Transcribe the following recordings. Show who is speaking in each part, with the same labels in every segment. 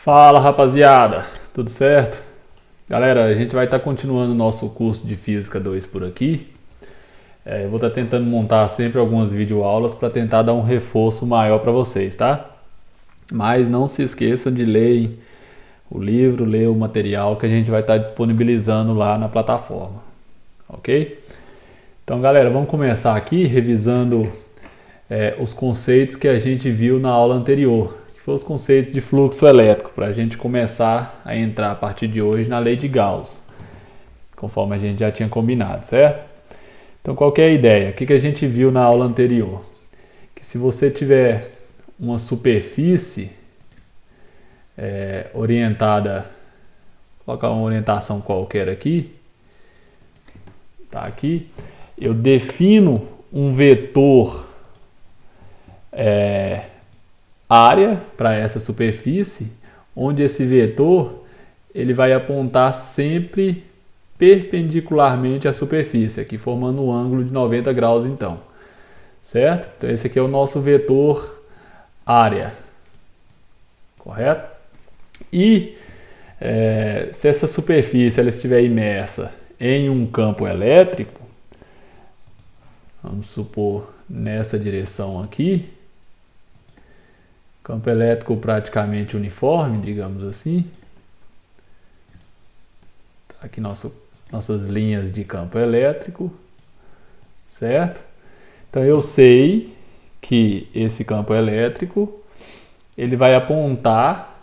Speaker 1: Fala rapaziada, tudo certo? Galera, a gente vai estar continuando o nosso curso de Física 2 por aqui. Eu vou estar tentando montar sempre algumas videoaulas para tentar dar um reforço maior para vocês, tá? Mas não se esqueçam de ler o livro, ler o material que a gente vai estar disponibilizando lá na plataforma, ok? Então galera, vamos começar aqui revisando os conceitos que a gente viu na aula anterior, que foram os conceitos de fluxo elétrico, para a gente começar a entrar a partir de hoje na lei de Gauss, conforme a gente já tinha combinado, certo? Então qual que é a ideia? O que a gente viu na aula anterior? Que se você tiver uma superfície orientada, vou colocar uma orientação qualquer aqui, tá aqui, eu defino um vetor área para essa superfície, onde esse vetor ele vai apontar sempre perpendicularmente à superfície, aqui formando um ângulo de 90 graus então, certo? Então esse aqui é o nosso vetor área, correto? E se essa superfície ela estiver imersa em um campo elétrico, vamos supor nessa direção aqui, campo elétrico praticamente uniforme, digamos assim. Aqui nossas linhas de campo elétrico, certo? Então eu sei que esse campo elétrico ele vai apontar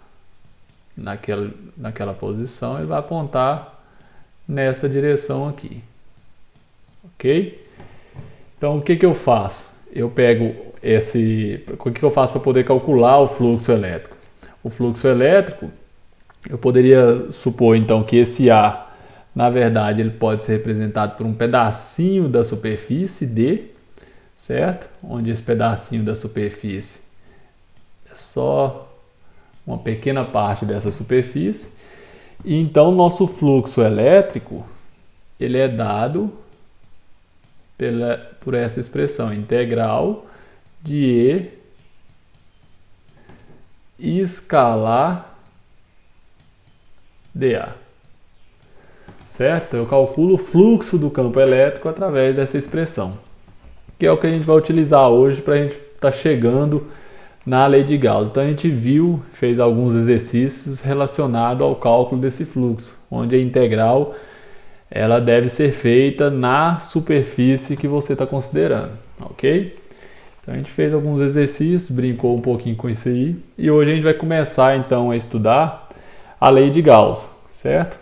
Speaker 1: naquela posição, ele vai apontar nessa direção aqui, ok? Então o que eu faço? Eu pego o que eu faço para poder calcular o fluxo elétrico? O fluxo elétrico, eu poderia supor então que esse A, na verdade, ele pode ser representado por um pedacinho da superfície D, certo? Onde esse pedacinho da superfície é só uma pequena parte dessa superfície. E então nosso fluxo elétrico, ele é dado por essa expressão, integral de E escalar dA. Certo? Eu calculo o fluxo do campo elétrico através dessa expressão, que é o que a gente vai utilizar hoje para a gente estar chegando na lei de Gauss. Então a gente fez alguns exercícios relacionados ao cálculo desse fluxo, onde a integral ela deve ser feita na superfície que você está considerando, ok? Então a gente fez alguns exercícios, brincou um pouquinho com isso aí, e hoje a gente vai começar então a estudar a lei de Gauss, certo?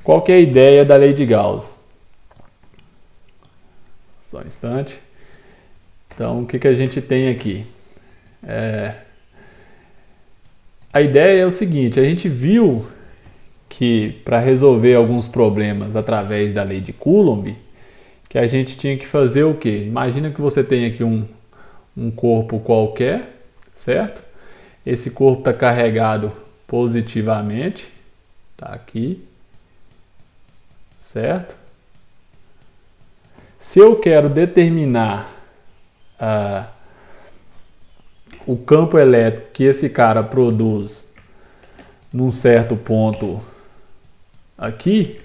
Speaker 1: Qual que é a ideia da lei de Gauss? Só um instante. Então o que a gente tem aqui? A ideia é o seguinte, a gente viu que para resolver alguns problemas através da lei de Coulomb, que a gente tinha que fazer o quê? Imagina que você tem aqui um corpo qualquer, certo? Esse corpo está carregado positivamente, tá aqui, certo? Se eu quero determinar o campo elétrico que esse cara produz num certo ponto aqui,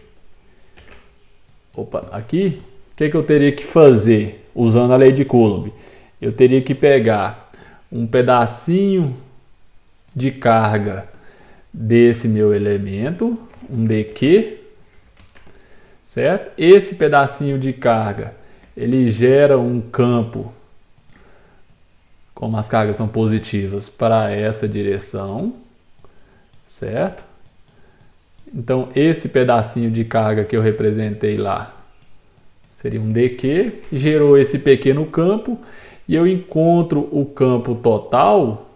Speaker 1: o que eu teria que fazer usando a lei de Coulomb? Eu teria que pegar um pedacinho de carga desse meu elemento, um dQ, certo? Esse pedacinho de carga, ele gera um campo, como as cargas são positivas, para essa direção, certo? Então esse pedacinho de carga que eu representei lá seria um dQ, gerou esse pequeno campo e eu encontro o campo total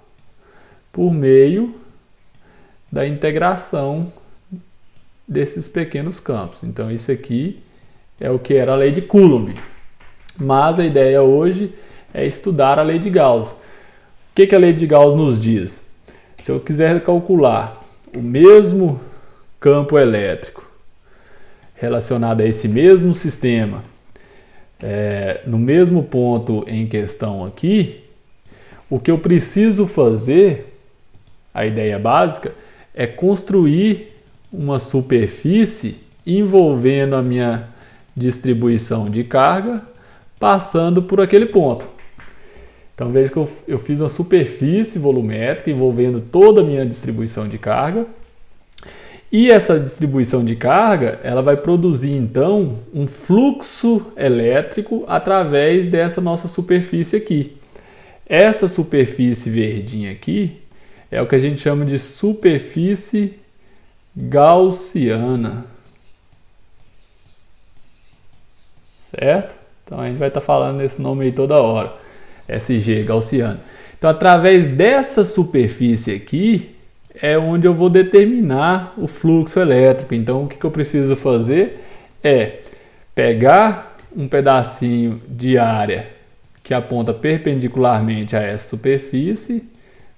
Speaker 1: por meio da integração desses pequenos campos. Então isso aqui é o que era a lei de Coulomb. Mas a ideia hoje é estudar a lei de Gauss. O que a lei de Gauss nos diz? Se eu quiser calcular o mesmo campo elétrico relacionado a esse mesmo sistema, no mesmo ponto em questão aqui, o que eu preciso fazer a ideia básica é construir uma superfície envolvendo a minha distribuição de carga, passando por aquele ponto. Então veja que eu fiz uma superfície volumétrica envolvendo toda a minha distribuição de carga. E essa distribuição de carga, ela vai produzir então um fluxo elétrico através dessa nossa superfície aqui. Essa superfície verdinha aqui é o que a gente chama de superfície gaussiana. Certo? Então a gente vai estar falando desse nome aí toda hora. SG, gaussiana. Então através dessa superfície aqui é onde eu vou determinar o fluxo elétrico. Então o que eu preciso fazer é pegar um pedacinho de área que aponta perpendicularmente a essa superfície,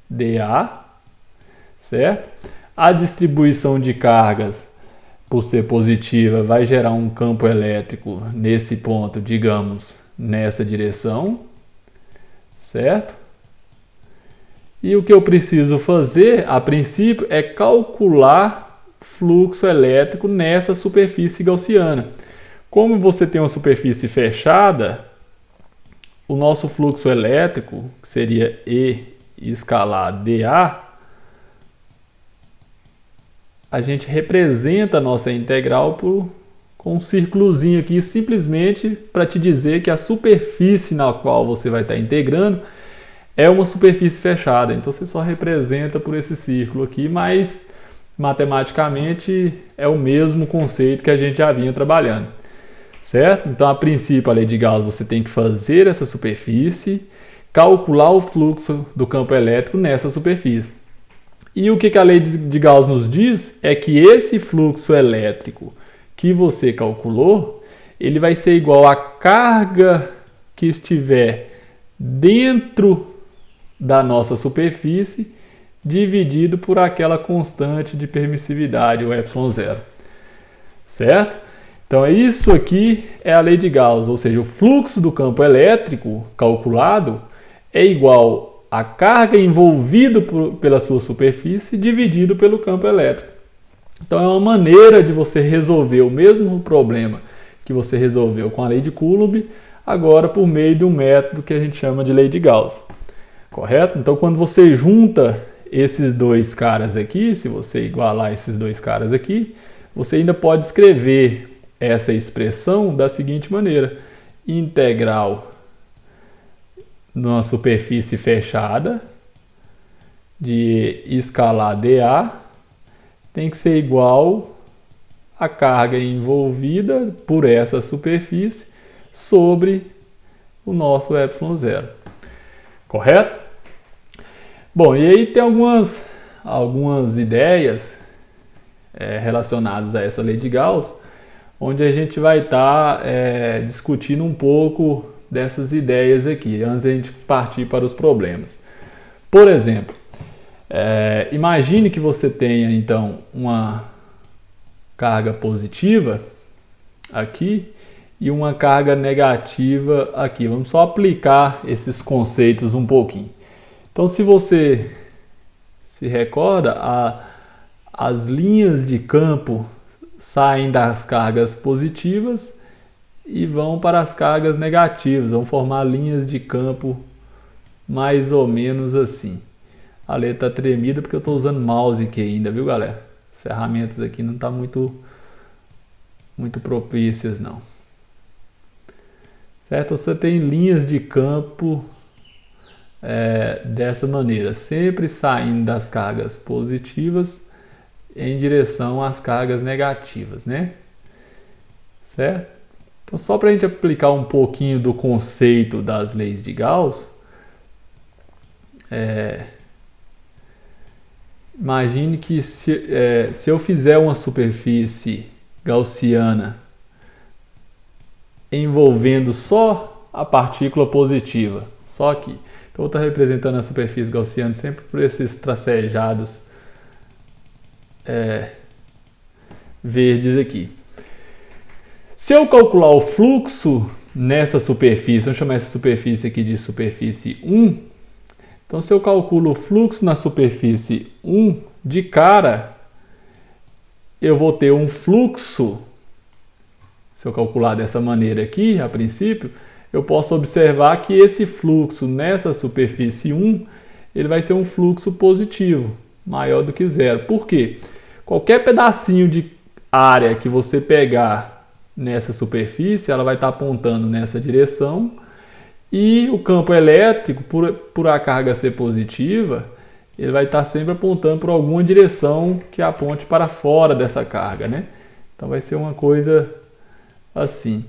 Speaker 1: dA, certo? A distribuição de cargas, por ser positiva, vai gerar um campo elétrico nesse ponto, digamos, nessa direção, certo? E o que eu preciso fazer, a princípio, é calcular fluxo elétrico nessa superfície gaussiana. Como você tem uma superfície fechada, o nosso fluxo elétrico, que seria E escalar dA, a gente representa a nossa integral com um círculozinho aqui, simplesmente para te dizer que a superfície na qual você vai estar integrando é uma superfície fechada. Então você só representa por esse círculo aqui, mas matematicamente é o mesmo conceito que a gente já vinha trabalhando. Certo? Então, a princípio, a lei de Gauss, você tem que fazer essa superfície, calcular o fluxo do campo elétrico nessa superfície. E o que a lei de Gauss nos diz é que esse fluxo elétrico que você calculou, ele vai ser igual à carga que estiver dentro da nossa superfície, dividido por aquela constante de permissividade, o ε0. Certo? Então, isso aqui é a lei de Gauss, ou seja, o fluxo do campo elétrico calculado é igual à carga envolvida pela sua superfície dividido pelo campo elétrico. Então, é uma maneira de você resolver o mesmo problema que você resolveu com a lei de Coulomb, agora por meio de um método que a gente chama de lei de Gauss. Correto? Então, quando você junta esses dois caras aqui, se você igualar esses dois caras aqui, você ainda pode escrever essa expressão da seguinte maneira: integral numa superfície fechada de escalar dA tem que ser igual à carga envolvida por essa superfície sobre o nosso ε0. Correto? Bom, e aí tem algumas ideias relacionadas a essa lei de Gauss, onde a gente vai estar discutindo um pouco dessas ideias aqui, antes de a gente partir para os problemas. Por exemplo, imagine que você tenha, então, uma carga positiva aqui e uma carga negativa aqui. Vamos só aplicar esses conceitos um pouquinho. Então, se você se recorda, as linhas de campo saem das cargas positivas e vão para as cargas negativas, vão formar linhas de campo mais ou menos assim. A letra está tremida porque eu estou usando mouse aqui ainda, viu, galera? As ferramentas aqui não estão muito propícias, não. Certo? Você tem linhas de campo dessa maneira, sempre saindo das cargas positivas em direção às cargas negativas, né? Certo? Então, só para a gente aplicar um pouquinho do conceito das leis de Gauss, imagine que se eu fizer uma superfície gaussiana envolvendo só a partícula positiva, só aqui. Então, eu estou representando a superfície gaussiana sempre por esses tracejados verdes aqui. Se eu calcular o fluxo nessa superfície, vamos chamar essa superfície aqui de superfície 1, Então, se eu calculo o fluxo na superfície 1 de cara, eu vou ter um fluxo, se eu calcular dessa maneira aqui, a princípio, eu posso observar que esse fluxo nessa superfície 1, ele vai ser um fluxo positivo, maior do que zero. Por quê? Qualquer pedacinho de área que você pegar nessa superfície, ela vai estar apontando nessa direção, e o campo elétrico, por a carga ser positiva, ele vai estar sempre apontando por alguma direção que aponte para fora dessa carga, né? Então vai ser uma coisa assim.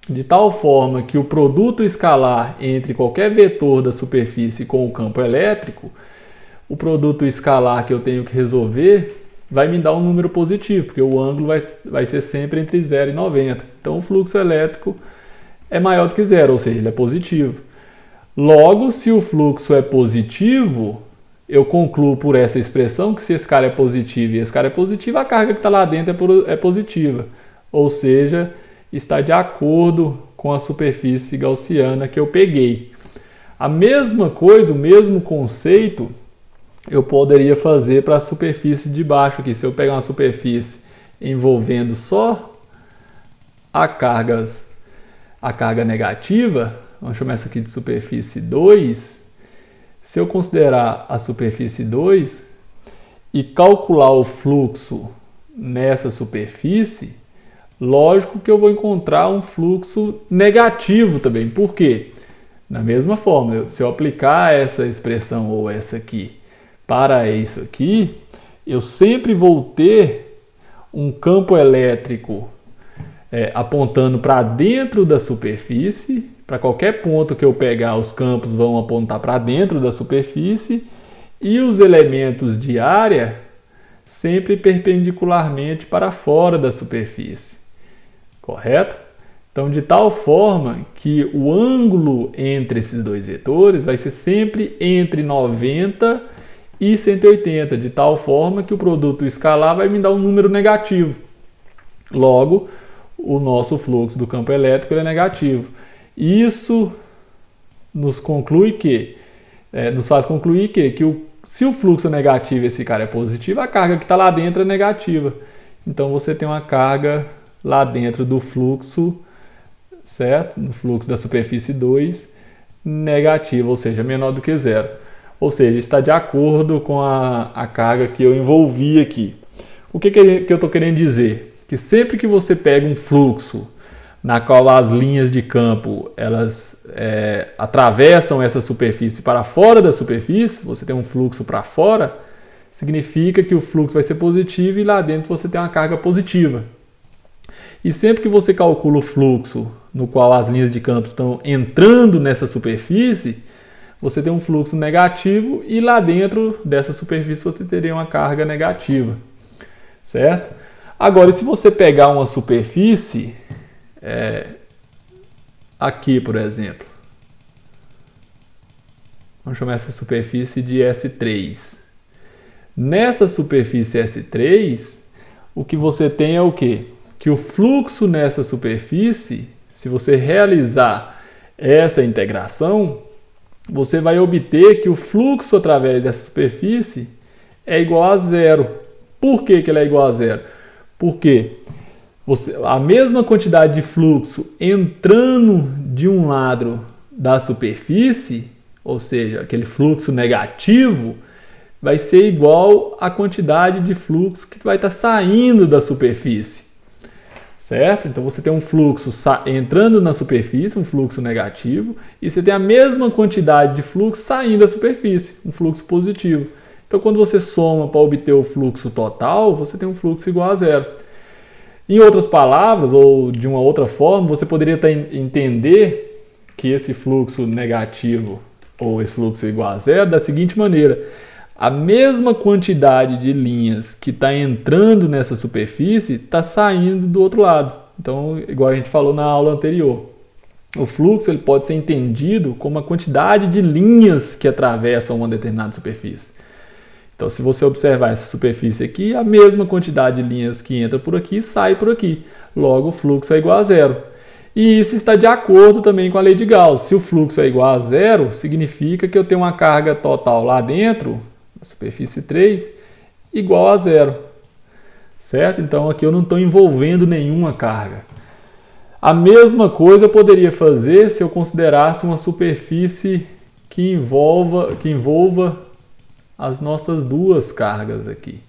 Speaker 1: De tal forma que o produto escalar entre qualquer vetor da superfície com o campo elétrico, o produto escalar que eu tenho que resolver vai me dar um número positivo, porque o ângulo vai ser sempre entre 0 e 90. Então o fluxo elétrico é maior do que zero, ou seja, ele é positivo. Logo, se o fluxo é positivo, eu concluo por essa expressão que se esse cara é positivo e esse cara é positivo, a carga que está lá dentro é positiva. Ou seja, está de acordo com a superfície gaussiana que eu peguei. A mesma coisa, o mesmo conceito, eu poderia fazer para a superfície de baixo aqui. Se eu pegar uma superfície envolvendo só a carga negativa, vamos chamar essa aqui de superfície 2, se eu considerar a superfície 2 e calcular o fluxo nessa superfície, lógico que eu vou encontrar um fluxo negativo também. Por quê? Da mesma forma, se eu aplicar essa expressão ou essa aqui para isso aqui, eu sempre vou ter um campo elétrico apontando para dentro da superfície. Para qualquer ponto que eu pegar, os campos vão apontar para dentro da superfície, e os elementos de área sempre perpendicularmente para fora da superfície. Correto? Então, de tal forma que o ângulo entre esses dois vetores vai ser sempre entre 90 e 180, de tal forma que o produto escalar vai me dar um número negativo. Logo, o nosso fluxo do campo elétrico é negativo. Isso nos faz concluir que se o fluxo é negativo e esse cara é positivo, a carga que está lá dentro é negativa. Então você tem uma carga lá dentro do fluxo, certo? No fluxo da superfície 2, negativa, ou seja, menor do que zero. Ou seja, está de acordo com a carga que eu envolvi aqui. O que eu estou querendo dizer? Que sempre que você pega um fluxo na qual as linhas de campo elas atravessam essa superfície para fora da superfície, você tem um fluxo para fora, significa que o fluxo vai ser positivo e lá dentro você tem uma carga positiva. E sempre que você calcula o fluxo no qual as linhas de campo estão entrando nessa superfície, você tem um fluxo negativo e lá dentro dessa superfície você teria uma carga negativa, certo? Agora, se você pegar uma superfície aqui, por exemplo, vamos chamar essa superfície de S3. Nessa superfície S3, o que você tem é o quê? Que o fluxo nessa superfície, se você realizar essa integração, você vai obter que o fluxo através dessa superfície é igual a zero. Por que ele é igual a zero? Porque a mesma quantidade de fluxo entrando de um lado da superfície, ou seja, aquele fluxo negativo, vai ser igual à quantidade de fluxo que vai estar saindo da superfície. Certo? Então você tem um fluxo entrando na superfície, um fluxo negativo, e você tem a mesma quantidade de fluxo saindo da superfície, um fluxo positivo. Então quando você soma para obter o fluxo total, você tem um fluxo igual a zero. Em outras palavras, ou de uma outra forma, você poderia entender que esse fluxo negativo ou esse fluxo igual a zero da seguinte maneira: a mesma quantidade de linhas que está entrando nessa superfície está saindo do outro lado. Então, igual a gente falou na aula anterior, o fluxo ele pode ser entendido como a quantidade de linhas que atravessam uma determinada superfície. Então, se você observar essa superfície aqui, a mesma quantidade de linhas que entra por aqui sai por aqui. Logo, o fluxo é igual a zero. E isso está de acordo também com a lei de Gauss. Se o fluxo é igual a zero, significa que eu tenho uma carga total lá dentro, na superfície 3, igual a zero. Certo? Então aqui eu não estou envolvendo nenhuma carga. A mesma coisa eu poderia fazer se eu considerasse uma superfície que envolva as nossas duas cargas aqui.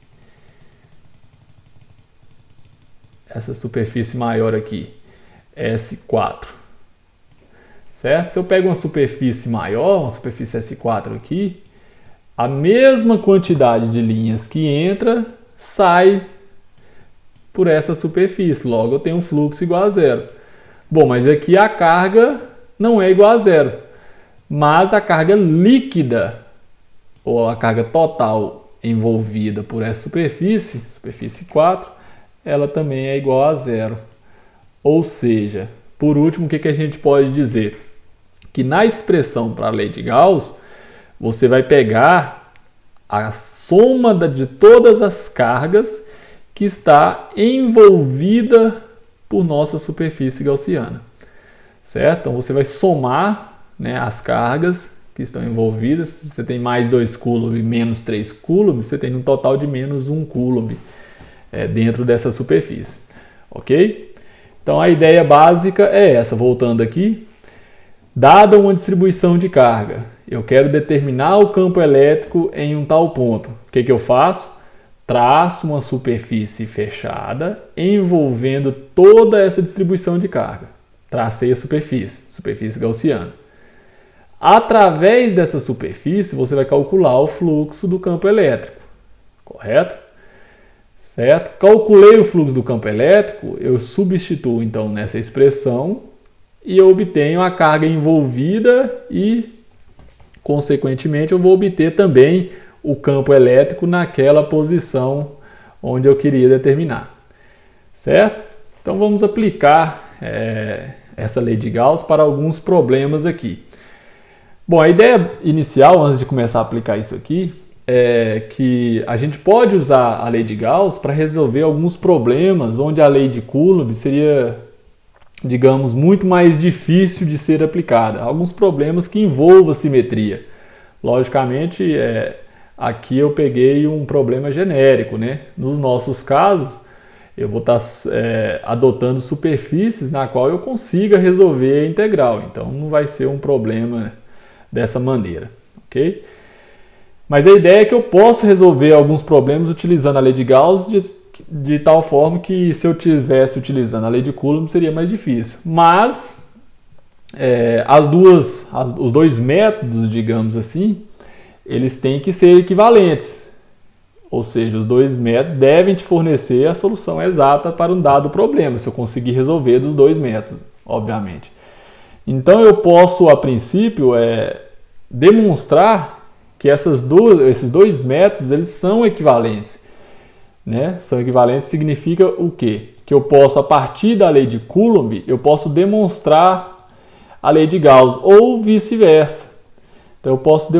Speaker 1: Essa superfície maior aqui, S4. Certo? Se eu pego uma superfície maior, uma superfície S4 aqui, a mesma quantidade de linhas que entra, sai por essa superfície. Logo, eu tenho um fluxo igual a zero. Bom, mas aqui a carga não é igual a zero. Mas a carga líquida, ou a carga total envolvida por essa superfície, superfície 4, ela também é igual a zero. Ou seja, por último, o que a gente pode dizer? Que na expressão para a lei de Gauss, você vai pegar a soma de todas as cargas que está envolvida por nossa superfície gaussiana. Certo? Então você vai somar, né, as cargas que estão envolvidas. Se você tem mais 2 coulomb e menos 3 coulomb, você tem um total de menos 1 coulomb dentro dessa superfície. Ok? Então a ideia básica é essa, voltando aqui. Dada uma distribuição de carga, eu quero determinar o campo elétrico em um tal ponto. O que eu faço? Traço uma superfície fechada envolvendo toda essa distribuição de carga. Tracei a superfície gaussiana. Através dessa superfície, você vai calcular o fluxo do campo elétrico. Correto? Certo? Calculei o fluxo do campo elétrico, eu substituo então nessa expressão e eu obtenho a carga envolvida e, consequentemente, eu vou obter também o campo elétrico naquela posição onde eu queria determinar. Certo? Então vamos aplicar essa lei de Gauss para alguns problemas aqui. Bom, a ideia inicial, antes de começar a aplicar isso aqui, é que a gente pode usar a lei de Gauss para resolver alguns problemas onde a lei de Coulomb seria, digamos, muito mais difícil de ser aplicada. Alguns problemas que envolvam simetria. Logicamente, aqui eu peguei um problema genérico, né? Nos nossos casos, eu vou estar adotando superfícies na qual eu consiga resolver a integral. Então, não vai ser um problema dessa maneira, ok? Mas a ideia é que eu posso resolver alguns problemas utilizando a lei de Gauss de tal forma que se eu estivesse utilizando a lei de Coulomb seria mais difícil. Mas os dois métodos, digamos assim, eles têm que ser equivalentes. Ou seja, os dois métodos devem te fornecer a solução exata para um dado problema, se eu conseguir resolver dos dois métodos, obviamente. Então eu posso, a princípio, demonstrar que esses dois métodos eles são equivalentes. Né? São equivalentes significa o quê? Que eu posso, a partir da lei de Coulomb, eu posso demonstrar a lei de Gauss, ou vice-versa. Então eu posso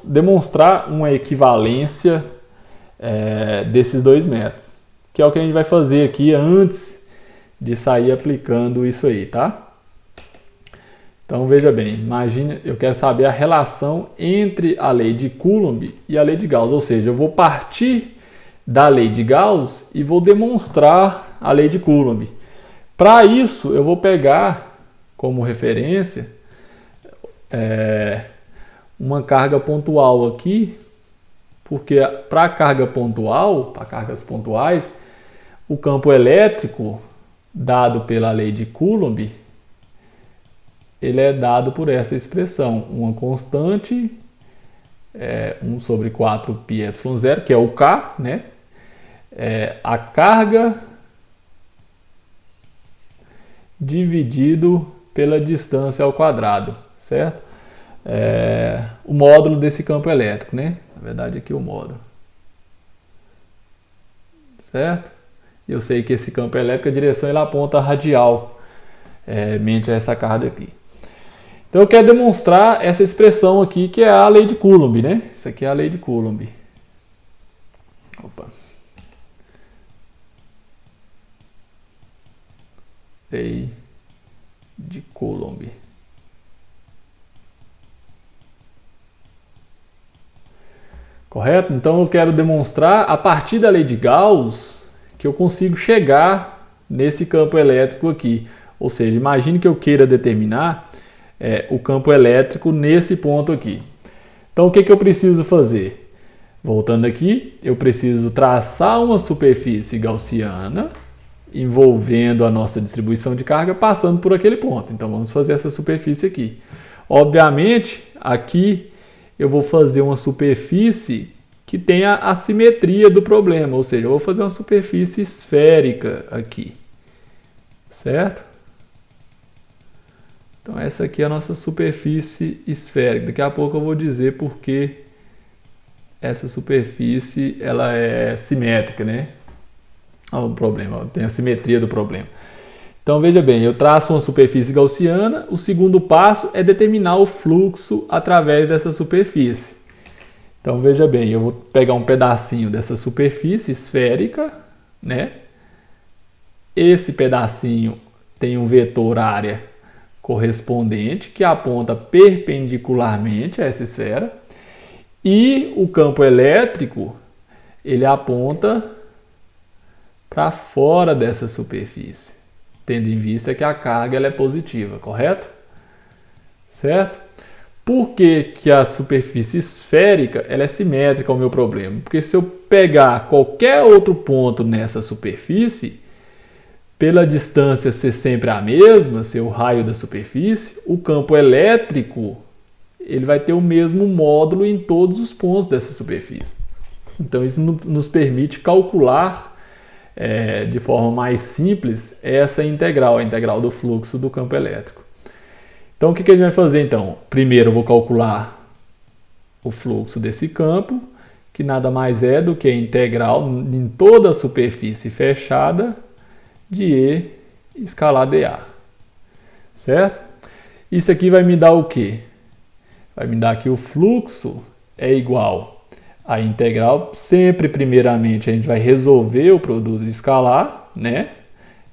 Speaker 1: demonstrar uma equivalência desses dois métodos, que é o que a gente vai fazer aqui antes de sair aplicando isso aí, tá? Então veja bem, imagine, eu quero saber a relação entre a lei de Coulomb e a lei de Gauss, ou seja, eu vou partir da lei de Gauss e vou demonstrar a lei de Coulomb. Para isso, eu vou pegar como referência uma carga pontual aqui, porque para carga pontual, para cargas pontuais, o campo elétrico dado pela lei de Coulomb, ele é dado por essa expressão, uma constante, 1 sobre 4 πε0, que é o K, né? A carga dividido pela distância ao quadrado, certo? O módulo desse campo elétrico, né? Na verdade aqui é o módulo, certo? Eu sei que esse campo elétrico, a direção ele aponta radial, mente a essa carga aqui. Então eu quero demonstrar essa expressão aqui, que é a lei de Coulomb, né? Isso aqui é a lei de Coulomb. Opa. Lei de Coulomb. Correto? Então eu quero demonstrar a partir da lei de Gauss que eu consigo chegar nesse campo elétrico aqui. Ou seja, imagine que eu queira determinar o campo elétrico nesse ponto aqui. Então o que eu preciso fazer? Voltando aqui, eu preciso traçar uma superfície gaussiana envolvendo a nossa distribuição de carga passando por aquele ponto. Então vamos fazer essa superfície aqui. Obviamente, aqui eu vou fazer uma superfície que tenha a simetria do problema, ou seja, eu vou fazer uma superfície esférica aqui, certo? Então essa aqui é a nossa superfície esférica. Daqui a pouco eu vou dizer por que essa superfície ela é simétrica, né? Olha o problema, tem a simetria do problema. Então veja bem, eu traço uma superfície gaussiana, o segundo passo é determinar o fluxo através dessa superfície. Então veja bem, eu vou pegar um pedacinho dessa superfície esférica, né? Esse pedacinho tem um vetor área correspondente que aponta perpendicularmente a essa esfera e o campo elétrico ele aponta para fora dessa superfície, tendo em vista que a carga ela é positiva, correto? Certo? Por que a superfície esférica ela é simétrica ao meu problema? Porque se eu pegar qualquer outro ponto nessa superfície, pela distância ser sempre a mesma, ser o raio da superfície, o campo elétrico ele vai ter o mesmo módulo em todos os pontos dessa superfície. Então isso nos permite calcular de forma mais simples essa integral, a integral do fluxo do campo elétrico. Então o que a gente vai fazer então? Primeiro eu vou calcular o fluxo desse campo, que nada mais é do que a integral em toda a superfície fechada de E escalar dA. Certo? Isso aqui vai me dar o quê? Vai me dar que o fluxo é igual a integral. Sempre, primeiramente, a gente vai resolver o produto escalar, né?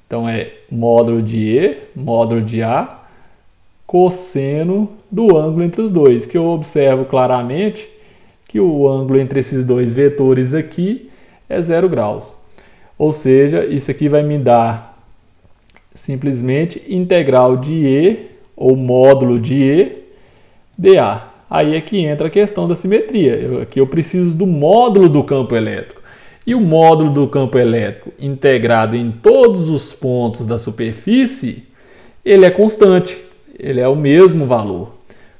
Speaker 1: Então é módulo de E, módulo de A, cosseno do ângulo entre os dois, que eu observo claramente que o ângulo entre esses dois vetores aqui é 0 graus. Ou seja, isso aqui vai me dar simplesmente integral de E, ou módulo de E, dA. Aí é que entra a questão da simetria. Aqui eu preciso do módulo do campo elétrico. E o módulo do campo elétrico integrado em todos os pontos da superfície, ele é constante. Ele é o mesmo valor.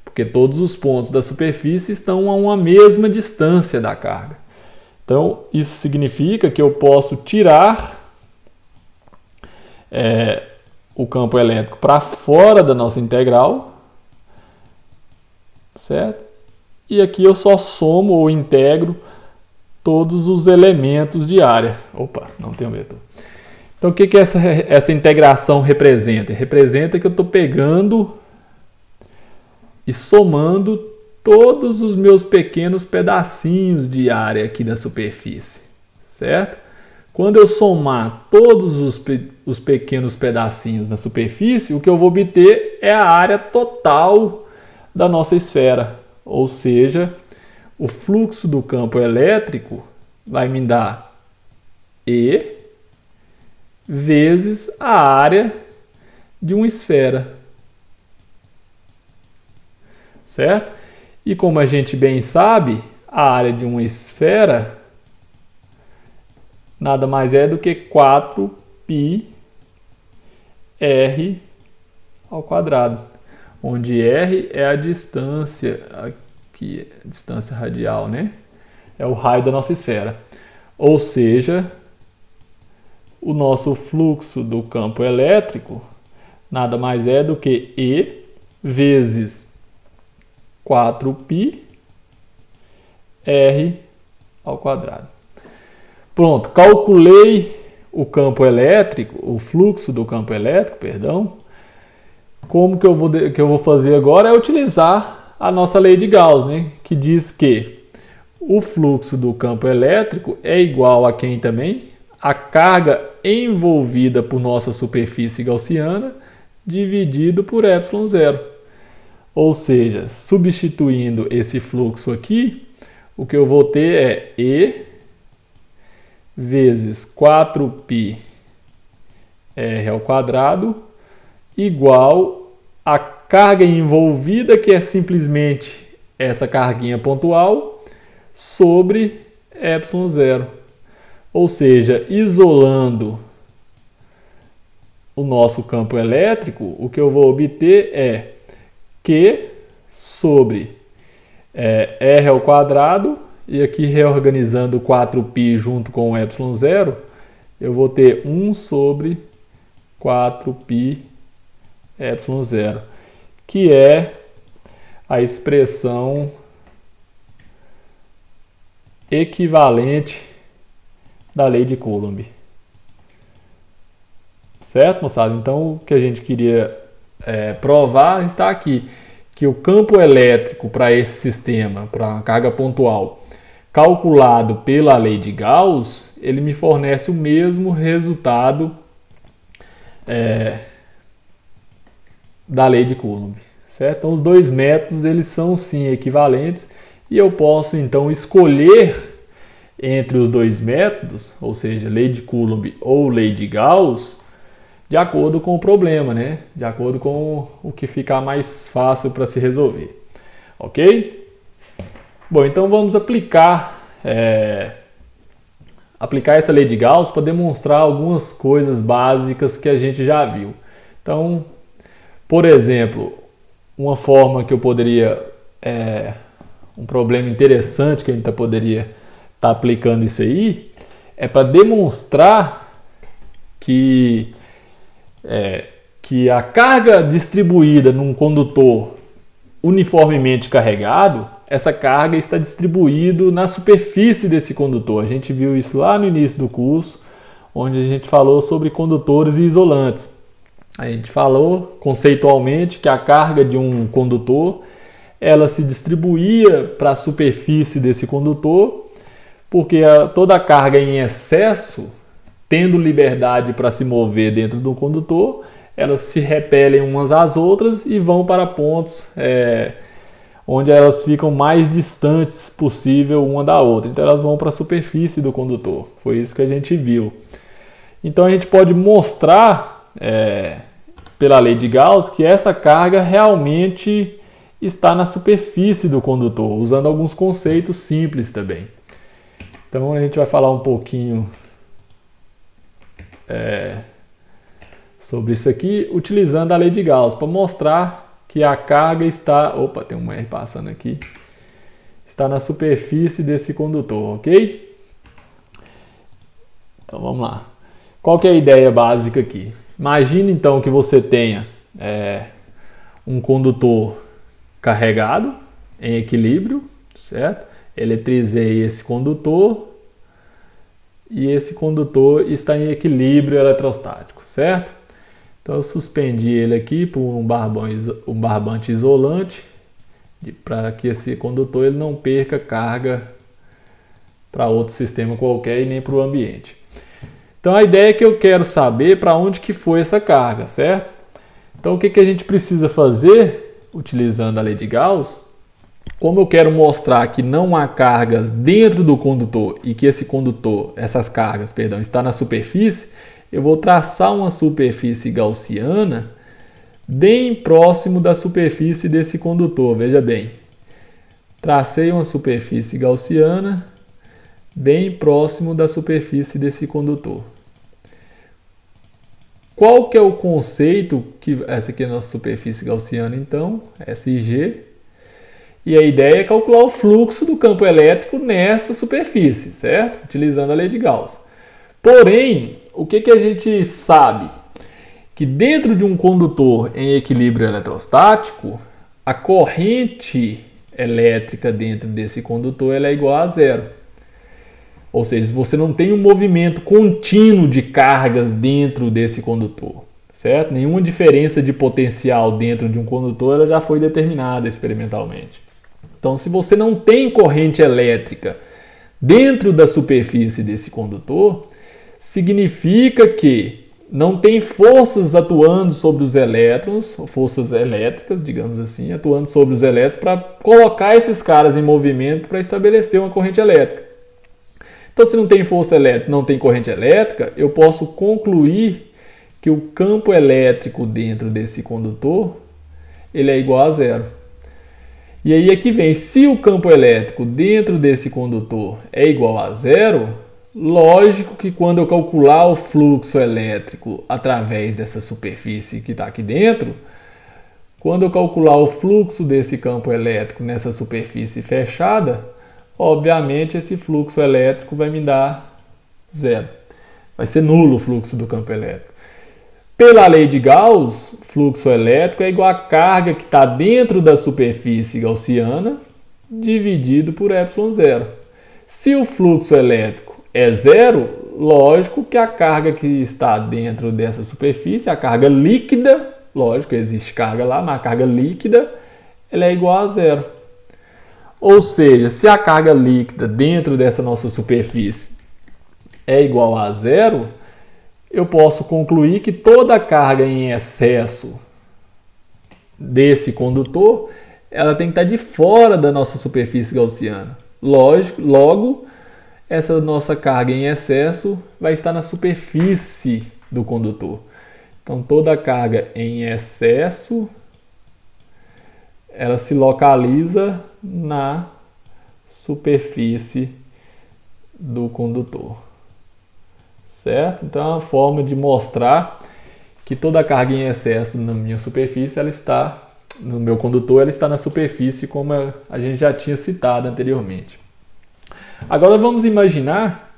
Speaker 1: Porque todos os pontos da superfície estão a uma mesma distância da carga. Então, isso significa que eu posso tirar o campo elétrico para fora da nossa integral, certo? E aqui eu só somo ou integro todos os elementos de área. Opa, não tem o vetor. Então, o que essa integração representa? Representa que eu estou pegando e somando todos os meus pequenos pedacinhos de área aqui da superfície, certo? Quando eu somar todos os pequenos pedacinhos na superfície, o que eu vou obter é a área total da nossa esfera, ou seja, o fluxo do campo elétrico vai me dar E vezes a área de uma esfera, certo? E como a gente bem sabe, a área de uma esfera nada mais é do que 4πr ao quadrado, onde r é a distância, aqui, a distância radial, né? É o raio da nossa esfera. Ou seja, o nosso fluxo do campo elétrico nada mais é do que E vezes 4πr ao quadrado. Pronto, calculei o campo elétrico, o fluxo do campo elétrico, perdão. Como que eu vou fazer agora é utilizar a nossa lei de Gauss, né? Que diz que o fluxo do campo elétrico é igual a quem também? A carga envolvida por nossa superfície gaussiana dividido por ε0. Ou seja, substituindo esse fluxo aqui, o que eu vou ter é E vezes 4πr² igual a carga envolvida, que é simplesmente essa carguinha pontual, sobre ε0. Ou seja, isolando o nosso campo elétrico, o que eu vou obter é Q sobre r², e aqui reorganizando 4π junto com o ε0, eu vou ter 1 sobre 4π ε0, que é a expressão equivalente da lei de Coulomb. Certo, moçada? Então, o que a gente queria provar está aqui, que o campo elétrico para esse sistema, para uma carga pontual, calculado pela lei de Gauss, ele me fornece o mesmo resultado da lei de Coulomb. Certo? Então, os dois métodos eles são sim equivalentes, e eu posso então escolher entre os dois métodos, ou seja, lei de Coulomb ou lei de Gauss, de acordo com o problema, né? De acordo com o que ficar mais fácil para se resolver. Ok? Bom, então vamos aplicar essa lei de Gauss para demonstrar algumas coisas básicas que a gente já viu. Então, por exemplo, uma forma que eu poderia... um problema interessante que a gente poderia estar aplicando isso aí é para demonstrar que a carga distribuída num condutor uniformemente carregado, essa carga está distribuída na superfície desse condutor. A gente viu isso lá no início do curso, onde a gente falou sobre condutores e isolantes. A gente falou conceitualmente que a carga de um condutor ela se distribuía para a superfície desse condutor, porque toda a carga em excesso, tendo liberdade para se mover dentro do condutor, elas se repelem umas às outras e vão para pontos onde elas ficam mais distantes possível uma da outra. Então elas vão para a superfície do condutor. Foi isso que a gente viu. Então a gente pode mostrar pela lei de Gauss que essa carga realmente está na superfície do condutor, usando alguns conceitos simples também. Então a gente vai falar um pouquinho sobre isso aqui, utilizando a lei de Gauss, para mostrar que a carga está... Opa, tem um R passando aqui. Está na superfície desse condutor, ok? Então vamos lá. Qual que é a ideia básica aqui? Imagine então que você tenha um condutor carregado, em equilíbrio, certo? Eletrizei esse condutor e esse condutor está em equilíbrio eletrostático, certo? Então eu suspendi ele aqui por um barbante isolante para que esse condutor ele não perca carga para outro sistema qualquer e nem para o ambiente. Então a ideia é que eu quero saber para onde que foi essa carga, certo? Então o que a gente precisa fazer utilizando a lei de Gauss? Como eu quero mostrar que não há cargas dentro do condutor e que essas cargas, está na superfície, eu vou traçar uma superfície gaussiana bem próximo da superfície desse condutor. Veja bem, tracei uma superfície gaussiana bem próximo da superfície desse condutor. Qual que é o conceito? Essa aqui é a nossa superfície gaussiana, então, SG. E a ideia é calcular o fluxo do campo elétrico nessa superfície, certo? Utilizando a lei de Gauss. Porém, o que a gente sabe? Que dentro de um condutor em equilíbrio eletrostático, a corrente elétrica dentro desse condutor ela é igual a zero. Ou seja, você não tem um movimento contínuo de cargas dentro desse condutor, certo? Nenhuma diferença de potencial dentro de um condutor ela já foi determinada experimentalmente. Então, se você não tem corrente elétrica dentro da superfície desse condutor, significa que não tem forças atuando sobre os elétrons, forças elétricas, digamos assim, atuando sobre os elétrons para colocar esses caras em movimento para estabelecer uma corrente elétrica. Então, se não tem força elétrica, não tem corrente elétrica, eu posso concluir que o campo elétrico dentro desse condutor ele é igual a zero. E aí aqui vem, se o campo elétrico dentro desse condutor é igual a zero, lógico que quando eu calcular o fluxo elétrico através dessa superfície que está aqui dentro, quando eu calcular o fluxo desse campo elétrico nessa superfície fechada, obviamente esse fluxo elétrico vai me dar zero. Vai ser nulo o fluxo do campo elétrico. Pela lei de Gauss, fluxo elétrico é igual a carga que está dentro da superfície gaussiana dividido por ε0. Se o fluxo elétrico é zero, lógico que a carga que está dentro dessa superfície, a carga líquida, lógico, existe carga lá, mas a carga líquida ela é igual a zero. Ou seja, se a carga líquida dentro dessa nossa superfície é igual a zero, eu posso concluir que toda a carga em excesso desse condutor ela tem que estar de fora da nossa superfície gaussiana. Logo, essa nossa carga em excesso vai estar na superfície do condutor. Então, toda a carga em excesso ela se localiza na superfície do condutor. Certo? Então, é uma forma de mostrar que toda a carga em excesso na minha superfície, ela está, no meu condutor, ela está na superfície, como a gente já tinha citado anteriormente. Agora, vamos imaginar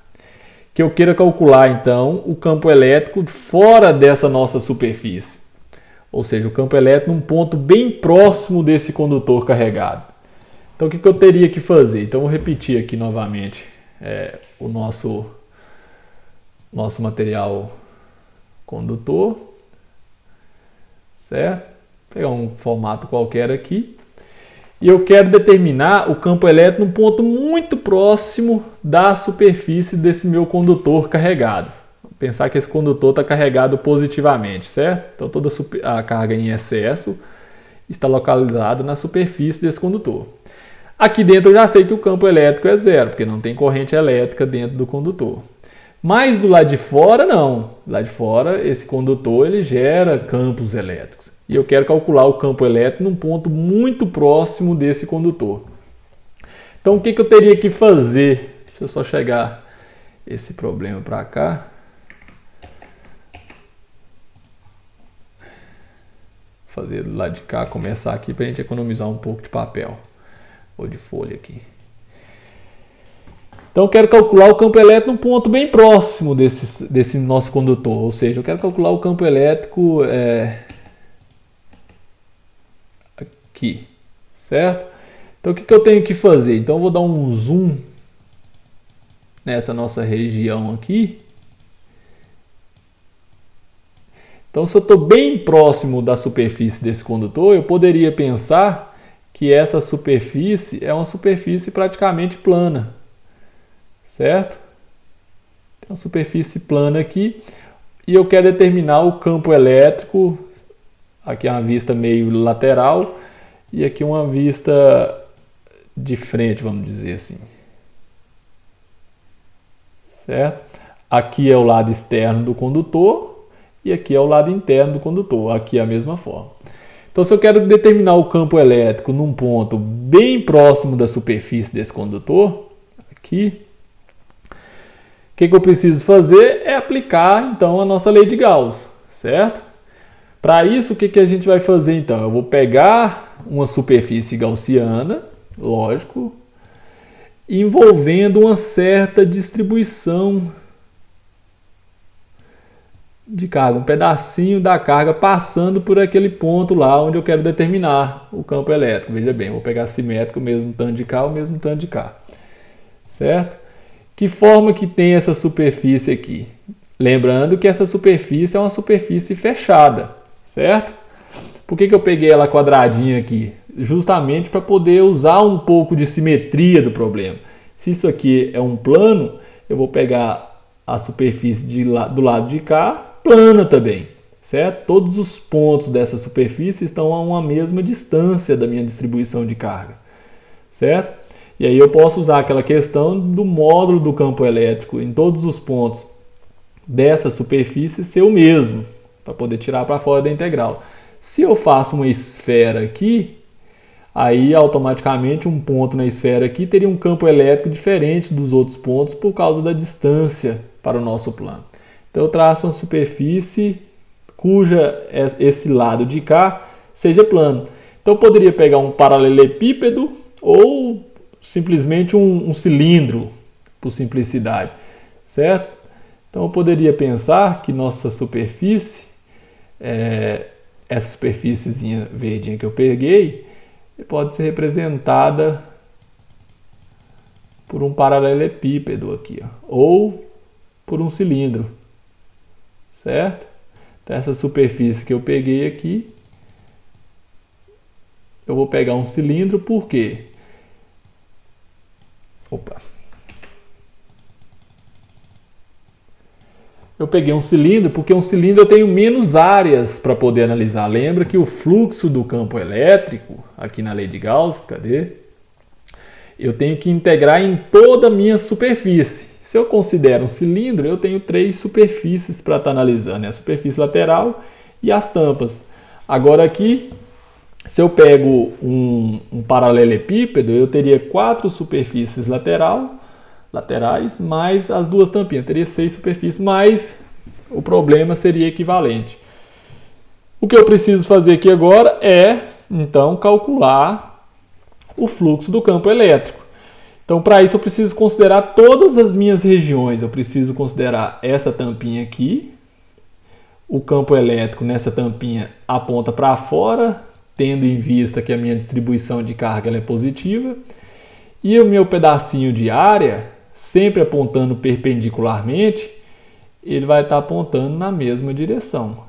Speaker 1: que eu queira calcular, então, o campo elétrico fora dessa nossa superfície. Ou seja, o campo elétrico num ponto bem próximo desse condutor carregado. Então, o que eu teria que fazer? Então, eu vou repetir aqui novamente o nosso material condutor, certo? Vou pegar um formato qualquer aqui. E eu quero determinar o campo elétrico num ponto muito próximo da superfície desse meu condutor carregado. Vou pensar que esse condutor está carregado positivamente, certo? Então toda a carga em excesso está localizada na superfície desse condutor. Aqui dentro eu já sei que o campo elétrico é zero, porque não tem corrente elétrica dentro do condutor. Mas do lado de fora, não. Do lado de fora, esse condutor ele gera campos elétricos. E eu quero calcular o campo elétrico num ponto muito próximo desse condutor. Então, o que eu teria que fazer? Deixa eu só chegar esse problema para cá. Fazer do lado de cá, começar aqui para a gente economizar um pouco de papel. Ou de folha aqui. Então eu quero calcular o campo elétrico num ponto bem próximo desse nosso condutor. Ou seja, eu quero calcular o campo elétrico aqui, certo? Então o que eu tenho que fazer? Então eu vou dar um zoom nessa nossa região aqui. Então se eu estou bem próximo da superfície desse condutor, eu poderia pensar que essa superfície é uma superfície praticamente plana. Certo? Tem uma superfície plana aqui e eu quero determinar o campo elétrico. Aqui é uma vista meio lateral e aqui uma vista de frente, vamos dizer assim. Certo? Aqui é o lado externo do condutor e aqui é o lado interno do condutor. Aqui é a mesma forma. Então, se eu quero determinar o campo elétrico num ponto bem próximo da superfície desse condutor, aqui, o que eu preciso fazer é aplicar, então, a nossa lei de Gauss, certo? Para isso, o que a gente vai fazer, então? Eu vou pegar uma superfície gaussiana, lógico, envolvendo uma certa distribuição de carga, um pedacinho da carga passando por aquele ponto lá onde eu quero determinar o campo elétrico. Veja bem, eu vou pegar simétrico, o mesmo tanto de cá, o mesmo tanto de cá, certo? Que forma que tem essa superfície aqui? Lembrando que essa superfície é uma superfície fechada, certo? Por que eu peguei ela quadradinha aqui? Justamente para poder usar um pouco de simetria do problema. Se isso aqui é um plano, eu vou pegar a superfície do lado de cá plana também, certo? Todos os pontos dessa superfície estão a uma mesma distância da minha distribuição de carga, certo? E aí eu posso usar aquela questão do módulo do campo elétrico em todos os pontos dessa superfície ser o mesmo, para poder tirar para fora da integral. Se eu faço uma esfera aqui, aí automaticamente um ponto na esfera aqui teria um campo elétrico diferente dos outros pontos por causa da distância para o nosso plano. Então eu traço uma superfície cuja esse lado de cá seja plano. Então eu poderia pegar um paralelepípedo ou simplesmente um cilindro, por simplicidade, certo? Então eu poderia pensar que nossa superfície, essa superfíciezinha verdinha que eu peguei, pode ser representada por um paralelepípedo aqui, ó, ou por um cilindro, certo? Então essa superfície que eu peguei aqui, eu vou pegar um cilindro, por quê? Eu peguei um cilindro porque um cilindro eu tenho menos áreas para poder analisar. Lembra que o fluxo do campo elétrico, aqui na lei de Gauss, cadê? Eu tenho que integrar em toda a minha superfície. Se eu considero um cilindro, eu tenho 3 superfícies para estar analisando, a superfície lateral e as tampas. Agora aqui, se eu pego um paralelepípedo, eu teria 4 superfícies laterais, mais as 2 tampinhas. Teria 6 superfícies, mas o problema seria equivalente. O que eu preciso fazer aqui agora é, então, calcular o fluxo do campo elétrico. Então, para isso, eu preciso considerar todas as minhas regiões. Eu preciso considerar essa tampinha aqui. O campo elétrico nessa tampinha aponta para fora, tendo em vista que a minha distribuição de carga ela é positiva. E o meu pedacinho de área, sempre apontando perpendicularmente, ele vai estar apontando na mesma direção.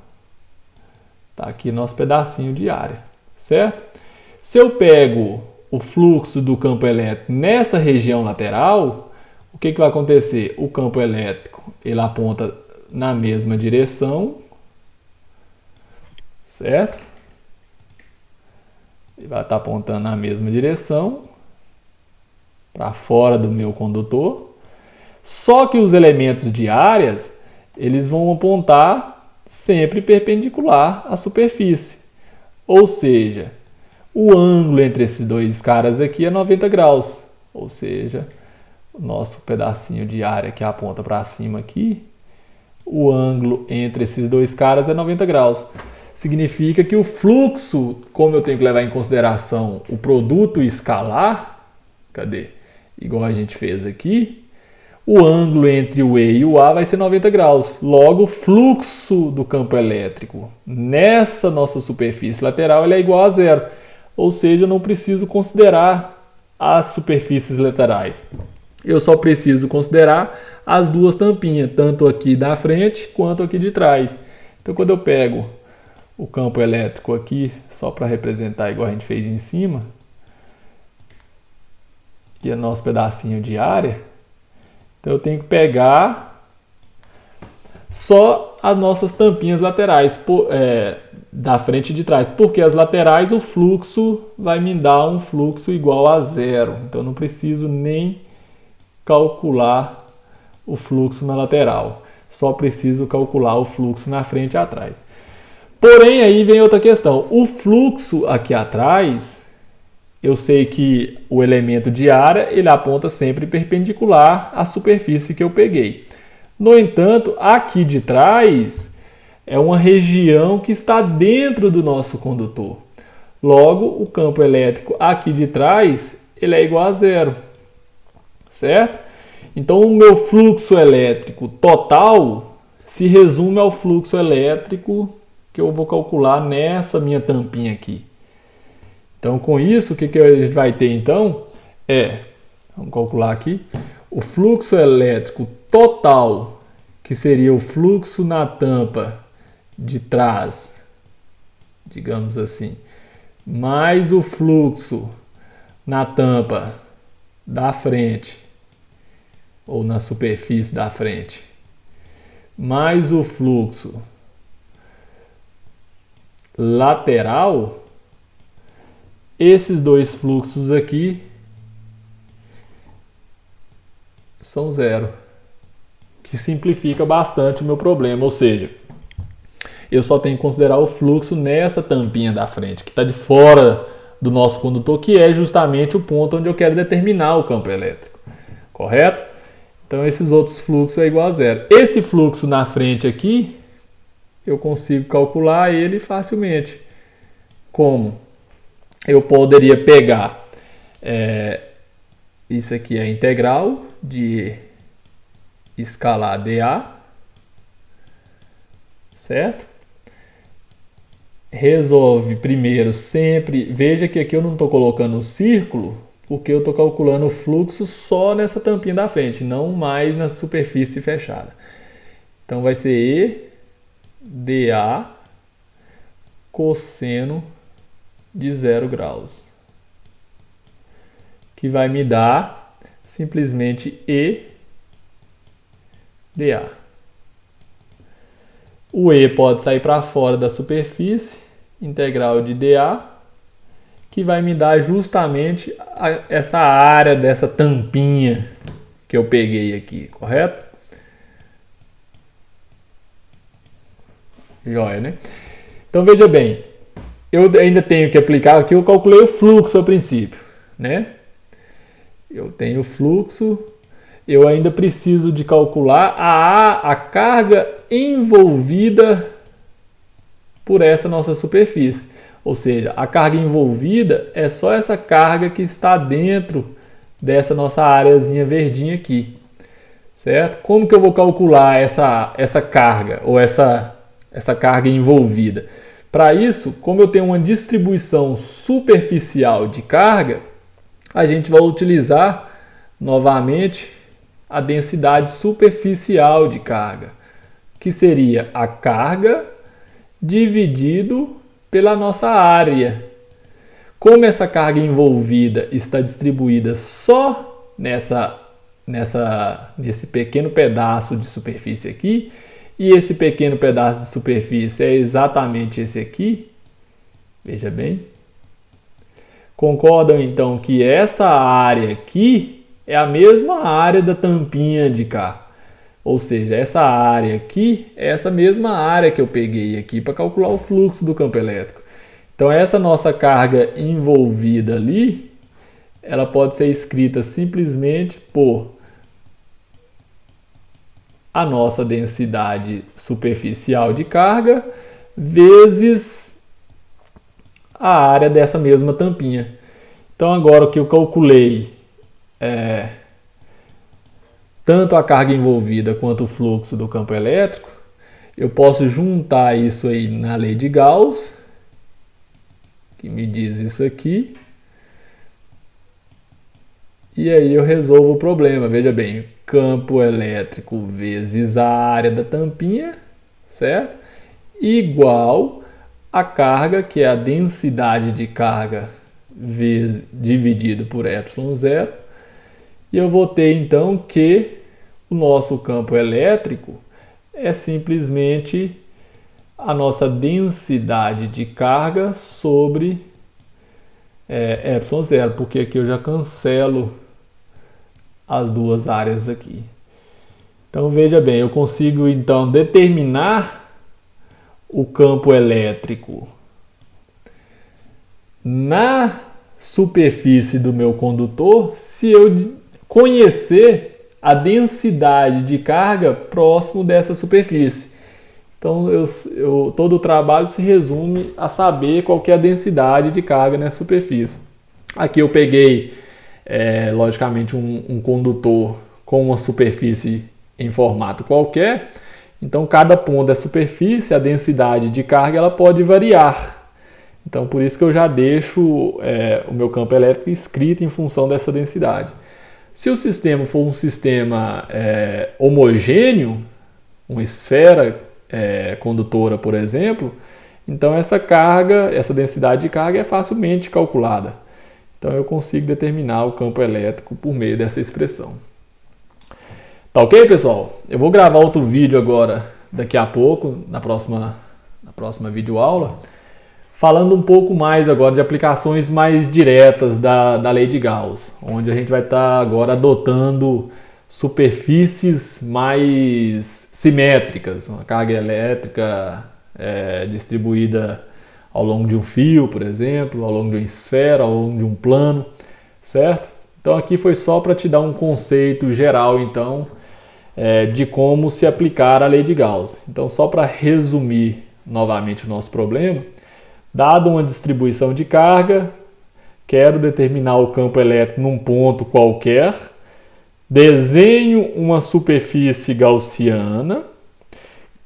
Speaker 1: Está aqui nosso pedacinho de área, certo? Se eu pego o fluxo do campo elétrico nessa região lateral, o que vai acontecer? O campo elétrico ele aponta na mesma direção, certo? Ele vai estar apontando na mesma direção, para fora do meu condutor. Só que os elementos de áreas, eles vão apontar sempre perpendicular à superfície. Ou seja, o ângulo entre esses dois caras aqui é 90 graus. Ou seja, o nosso pedacinho de área que aponta para cima aqui, o ângulo entre esses dois caras é 90 graus. Significa que o fluxo, como eu tenho que levar em consideração o produto escalar, cadê? Igual a gente fez aqui, o ângulo entre o E e o A vai ser 90 graus. Logo, o fluxo do campo elétrico nessa nossa superfície lateral ele é igual a zero. Ou seja, eu não preciso considerar as superfícies laterais. Eu só preciso considerar as 2 tampinhas, tanto aqui da frente quanto aqui de trás. Então, quando eu pego o campo elétrico aqui, só para representar igual a gente fez em cima, e o nosso pedacinho de área, então eu tenho que pegar só as nossas tampinhas laterais, da frente e de trás, porque as laterais o fluxo vai me dar um fluxo igual a zero, então eu não preciso nem calcular o fluxo na lateral, só preciso calcular o fluxo na frente e atrás. Porém, aí vem outra questão, o fluxo aqui atrás, eu sei que o elemento de área ele aponta sempre perpendicular à superfície que eu peguei. No entanto, aqui de trás é uma região que está dentro do nosso condutor. Logo, o campo elétrico aqui de trás ele é igual a zero, certo? Então, o meu fluxo elétrico total se resume ao fluxo elétrico que eu vou calcular nessa minha tampinha aqui. Então, com isso, o que a gente vai ter, então, vamos calcular aqui, o fluxo elétrico total, que seria o fluxo na tampa de trás, digamos assim, mais o fluxo na tampa da frente, ou na superfície da frente, mais o fluxo lateral, esses dois fluxos aqui são zero, que simplifica bastante o meu problema, ou seja, eu só tenho que considerar o fluxo nessa tampinha da frente, que está de fora do nosso condutor, que é justamente o ponto onde eu quero determinar o campo elétrico, correto? Então esses outros fluxos é igual a zero. Esse fluxo na frente aqui, eu consigo calcular ele facilmente. Como? Eu poderia pegar, isso aqui é a integral de escalar dA, certo? Resolve primeiro sempre, veja que aqui eu não estou colocando o círculo, porque eu estou calculando o fluxo só nessa tampinha da frente, não mais na superfície fechada. Então vai ser E dA cosseno de 0 graus, que vai me dar simplesmente E dA. O E pode sair para fora da superfície, integral de dA, que vai me dar justamente essa área dessa tampinha que eu peguei aqui, correto? Joia, né? Então veja bem, eu ainda tenho que aplicar aqui, eu calculei o fluxo a princípio, né? Eu tenho o fluxo, eu ainda preciso de calcular a carga envolvida por essa nossa superfície. Ou seja, a carga envolvida é só essa carga que está dentro dessa nossa areazinha verdinha aqui, certo? Como que eu vou calcular essa carga ou essa carga envolvida? Para isso, como eu tenho uma distribuição superficial de carga, a gente vai utilizar novamente a densidade superficial de carga, que seria a carga dividido pela nossa área. Como essa carga envolvida está distribuída só nesse pequeno pedaço de superfície aqui, e esse pequeno pedaço de superfície é exatamente esse aqui, veja bem. Concordam então que essa área aqui é a mesma área da tampinha de cá. Ou seja, essa área aqui é essa mesma área que eu peguei aqui para calcular o fluxo do campo elétrico. Então essa nossa carga envolvida ali, ela pode ser escrita simplesmente por a nossa densidade superficial de carga vezes a área dessa mesma tampinha. Então agora que eu calculei tanto a carga envolvida quanto o fluxo do campo elétrico, eu posso juntar isso aí na lei de Gauss, que me diz isso aqui, e aí eu resolvo o problema. Veja bem, campo elétrico vezes a área da tampinha, certo? Igual a carga, que é a densidade de carga dividido por ε0. E eu vou ter então que o nosso campo elétrico é simplesmente a nossa densidade de carga sobre ε0, porque aqui eu já cancelo as duas áreas aqui. Então veja bem, eu consigo então determinar o campo elétrico na superfície do meu condutor se eu conhecer a densidade de carga próximo dessa superfície. Então todo o trabalho se resume a saber qual que é a densidade de carga nessa superfície. Aqui eu peguei logicamente um condutor com uma superfície em formato qualquer, então cada ponto da superfície, a densidade de carga, ela pode variar. Então por isso que eu já deixo o meu campo elétrico escrito em função dessa densidade. Se o sistema for um sistema homogêneo, uma esfera condutora, por exemplo, então essa densidade de carga é facilmente calculada. Então eu consigo determinar o campo elétrico por meio dessa expressão. Tá ok, pessoal? Eu vou gravar outro vídeo agora, daqui a pouco, na próxima videoaula, falando um pouco mais agora de aplicações mais diretas da lei de Gauss, onde a gente vai estar agora adotando superfícies mais simétricas, uma carga elétrica distribuída ao longo de um fio, por exemplo, ao longo de uma esfera, ao longo de um plano, certo? Então aqui foi só para te dar um conceito geral, então, de como se aplicar a lei de Gauss. Então, só para resumir novamente o nosso problema, dado uma distribuição de carga, quero determinar o campo elétrico num ponto qualquer, desenho uma superfície gaussiana,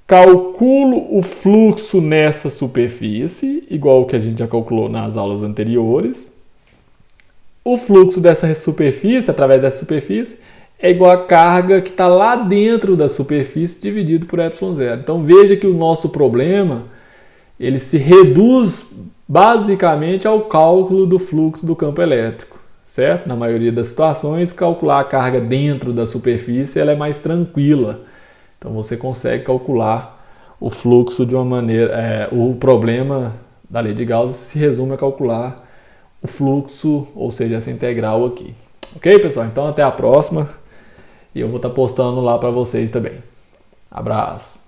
Speaker 1: calculo o fluxo nessa superfície, igual o que a gente já calculou nas aulas anteriores. O fluxo dessa superfície, através dessa superfície, é igual a carga que está lá dentro da superfície dividido por ε0. Então veja que o nosso problema ele se reduz basicamente ao cálculo do fluxo do campo elétrico, certo? Na maioria das situações, calcular a carga dentro da superfície ela é mais tranquila. Então você consegue calcular o fluxo de uma maneira... o problema da lei de Gauss se resume a calcular o fluxo, ou seja, essa integral aqui. Ok, pessoal? Então até a próxima. E eu vou estar postando lá para vocês também. Abraço!